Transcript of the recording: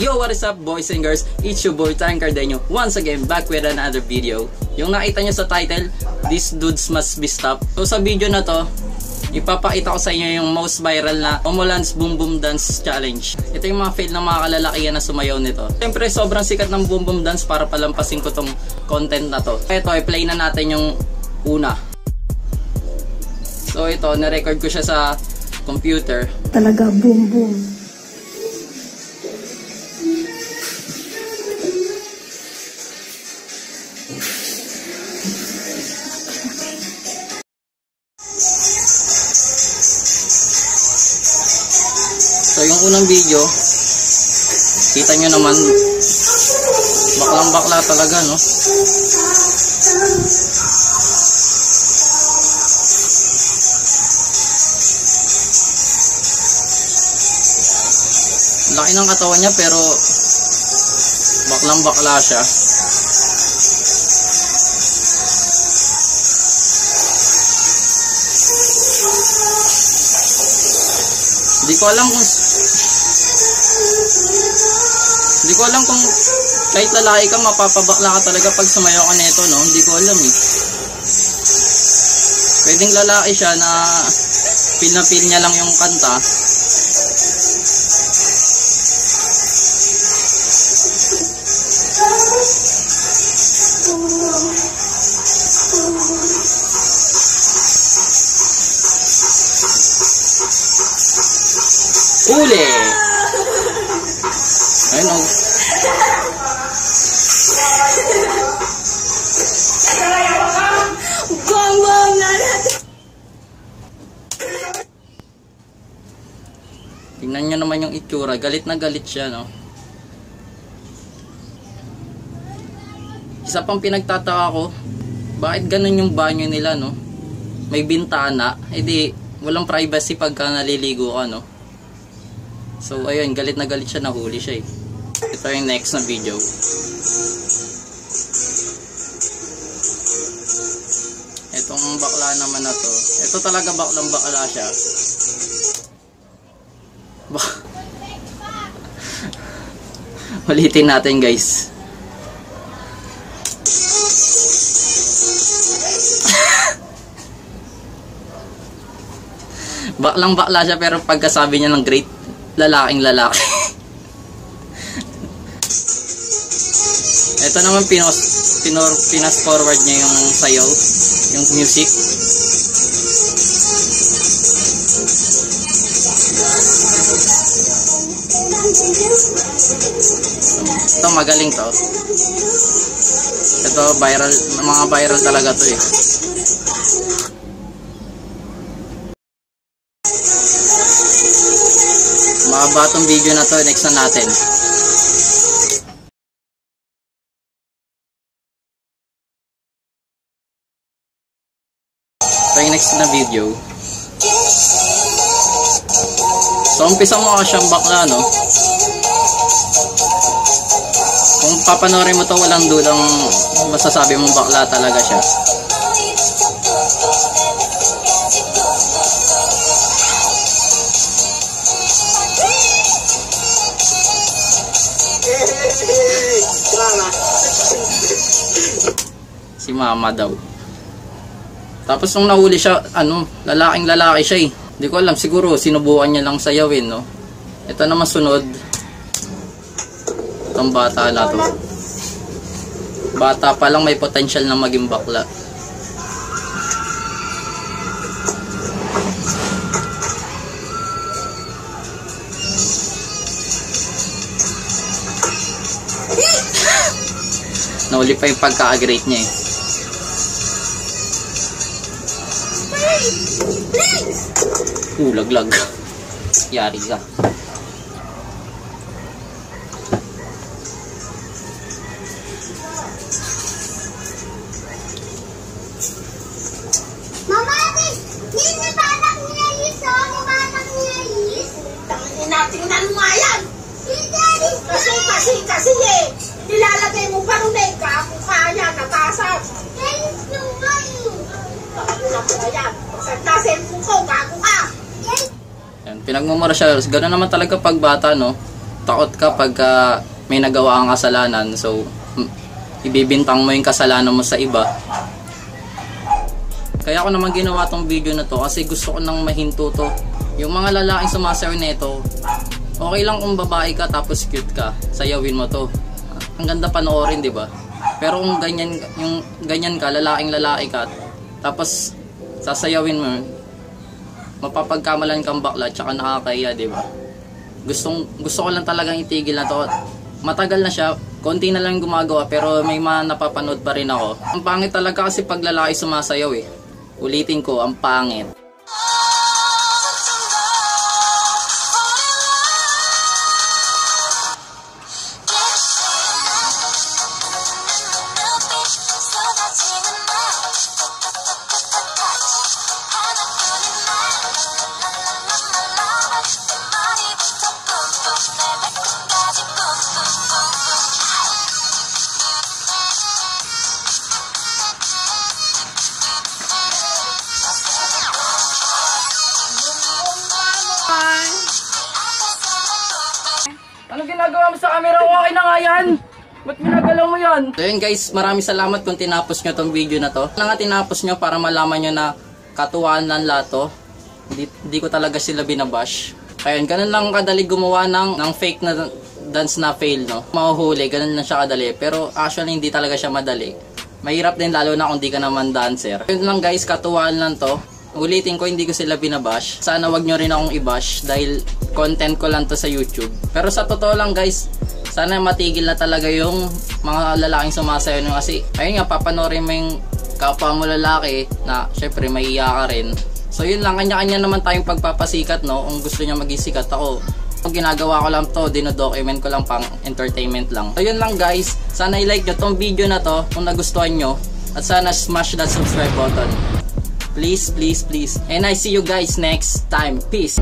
Yo, what is up boys and girls? It's your boy Tang Cardenio once again back with another video. Yung nakita nyo sa title, These Dudes Must Be Stopped. So sa video na to, ipapakita ko sa inyo yung most viral na Momoland's Boom Boom Dance Challenge. Ito yung mga fail ng mga kalalakihan na sumayaw nito. Siyempre sobrang sikat ng Boom Boom Dance para palampasin ko tong content na to. Ito, i-play na natin yung una. So ito, na-record ko siya sa computer. Talaga boom boom. So yung unang video, kita nyo naman, baklang bakla talaga, no? Laki ng katawan niya pero baklang bakla siya. Hindi ko alam kung kahit lalaki ka mapapabakla ka talaga pag sumayaw ka nito, no? Hindi ko alam eh. Pwedeng lalaki siya na feel na feel niya lang yung kanta. Uli! Ayun o. Bong-bong na natin! Tingnan nyo naman yung itsura. Galit na galit siya, no? Isa pang pinagtataka ko, bakit ganun yung banyo nila, no? May bintana. Eh di, walang privacy pagka naliligo ka, no? So ayun, galit na galit siya, nahuli siya eh. Ito yung next na video. Itong bakla naman na to, ito talaga baklang bakla siya. Ulitin natin guys. Baklang bakla siya pero pagkasabi niya ng great, lalaking lalaki. Ito naman pinas forward niya yung sayaw, yung music. Ito magaling to. Ito viral, mga viral talaga to eh. Mahaba tong video na to, next na natin. Ito yung next na video. So umpisa mo ka siyang bakla, no? Kung papanorin mo to, walang dudang masasabi mong bakla talaga siya. Si mama daw. Tapos nung nahuli siya, lalaking lalaki siya eh. Hindi ko alam, siguro sinubukan niya lang sayawin, no? Ito naman sunod. Itong bata na to. Bata pa lang may potential na maging bakla. Nahuli pa yung pagka-agrate niya eh. Laglag. Yari ka. Mama, hindi ba anak niya is? Hindi ba anak niya is? Tingnan mo nga yan. Hindi. Kasi eh. Nilalagay mo pa rin eh. Kako kaya, natasas. Guys, naman. Ako na yan. Nasa ko, kako ka. Yan, pinagmumura siya. Gano'n naman talaga pag bata, no? takot ka pag may nagawa kang kasalanan. So, ibibintang mo yung kasalanan mo sa iba. Kaya ako naman ginawa tong video na to kasi gusto ko nang mahinto to. Yung mga lalaking sumasayaw nito, okay lang kung babae ka tapos cute ka, sayawin mo to. Ang ganda panoorin, di ba? Pero kung ganyan ka, lalaki ka, tapos sasayawin mo, mapapagkamalan kang bakla tsaka nakakaya, di ba? Gusto ko lang talagang itigil na to. Matagal na siya, konti na lang gumagawa pero may mga napapanood pa rin ako. Ang pangit talaga kasi pag lalaki sumasayaw eh. Ulitin ko, ang pangit. Anong ginagawa mo sa camera ko? Okay na nga yan! Ba't ginagalaw mo yan? So yun guys, maraming salamat kung tinapos nyo tong video na to. Nga tinapos nyo para malaman nyo na katuwaan lang lahat to. Hindi ko talaga sila binabash. Ayun, ganun lang kadali gumawa ng fake na dance na fail, no? Mahuhuli, ganun lang siya kadali. Pero actually hindi talaga siya madali. Mahirap din lalo na kung di ka naman dancer. Yun lang guys, katuwaan lang to. Ulitin ko, hindi ko sila binabash. Sana wag nyo rin akong i-bash dahil content ko lang to sa YouTube. Pero sa totoo lang guys, sana matigil na talaga yung mga lalaking sumasayaw nyo. Kasi ayun nga, papanorin mo yung kapwa mo lalaki na syempre maiiya ka rin. So yun lang, kanya-kanya naman tayong pagpapasikat, no? Kung gusto nyo maging sikat ako, kung ginagawa ko lang to, dinodocument ko lang pang entertainment lang. So yun lang guys, sana i-like nyo tong video na to kung nagustuhan nyo. At sana smash that subscribe button. Please, please, please. And I see you guys next time. Peace.